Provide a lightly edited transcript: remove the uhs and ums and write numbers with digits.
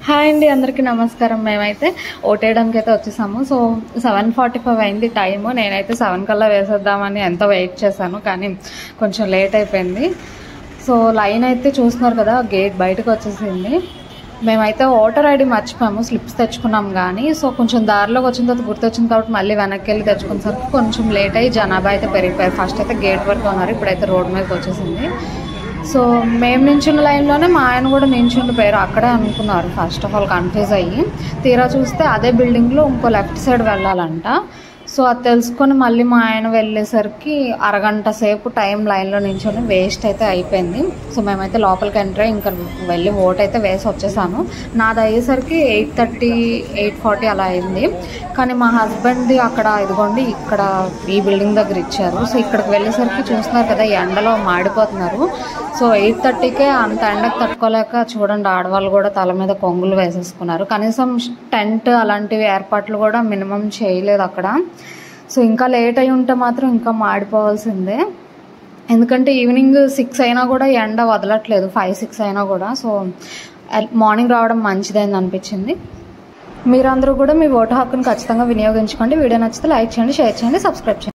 Hi అండి, అందరికీ నమస్కారం. మేమైతే ఓటేయడానికి అయితే వచ్చేసాము. సో 7:45 అయింది టైము. నేనైతే 7 కల్లా వేసేద్దామని ఎంతో వెయిట్ చేశాను, కానీ కొంచెం లేట్ అయిపోయింది. సో లైన్ అయితే చూస్తున్నారు కదా, గేట్ బయటకు వచ్చేసింది. మేమైతే ఓటర్ ఐడి మర్చిపోయాము, స్లిప్స్ తెచ్చుకున్నాం కానీ. సో కొంచెం దారిలోకి వచ్చిన తర్వాత గుర్తొచ్చింది కాబట్టి మళ్ళీ వెనక్కి వెళ్ళి తెచ్చుకునేసరికి కొంచెం లేట్ అయ్యి జనాభా అయితే పెరిగిపోయారు. ఫస్ట్ అయితే గేట్ వరకు ఉన్నారు, ఇప్పుడైతే రోడ్ మీదకి వచ్చేసింది. సో మేము నించున్న లైన్లోనే మా ఆయన కూడా నించుండిపోయారు, అక్కడే అనుకున్నారు. ఫస్ట్ ఆఫ్ ఆల్ కన్ఫ్యూజ్ అయ్యి తీరా చూస్తే అదే బిల్డింగ్లో ఇంకో లెఫ్ట్ సైడ్ వెళ్ళాలంట. సో అది తెలుసుకొని మళ్ళీ మా ఆయన వెళ్ళేసరికి అరగంట సేపు టైం లైన్లో నించొని వేస్ట్ అయితే అయిపోయింది. సో మేమైతే లోపలికి ఎంటర్ అయ్యి ఇంకా వెళ్ళి ఓట్ అయితే వేసి వచ్చేసాను. నాది అయ్యేసరికి 8:30, 8:40 అలా అయింది. కానీ మా హస్బెండ్ది అక్కడ ఇదిగోండి ఇక్కడ ఈ బిల్డింగ్ దగ్గర ఇచ్చారు. సో ఇక్కడికి వెళ్ళేసరికి చూస్తున్నారు కదా, ఎండలో మాడిపోతున్నారు. సో 8:30కే అంత ఎండకు తట్టుకోలేక చూడండి, ఆడవాళ్ళు కూడా తల మీద కొంగులు వేసేసుకున్నారు. కనీసం టెంట్ అలాంటివి ఏర్పాట్లు కూడా మినిమం చేయలేదు అక్కడ. సో ఇంకా లేట్ అయి ఉంటే మాత్రం ఇంకా మాడిపోవాల్సిందే. ఎందుకంటే ఈవినింగ్ 6 అయినా కూడా ఎండ వదలట్లేదు, 5, 6 అయినా కూడా. సో మార్నింగ్ రావడం మంచిదైంది అనిపించింది. మీరందరూ కూడా మీ ఓటు హక్కును ఖచ్చితంగా వినియోగించుకోండి. వీడియో నచ్చితే లైక్ చేయండి, షేర్ చేయండి, సబ్స్క్రైబ్ చేయండి.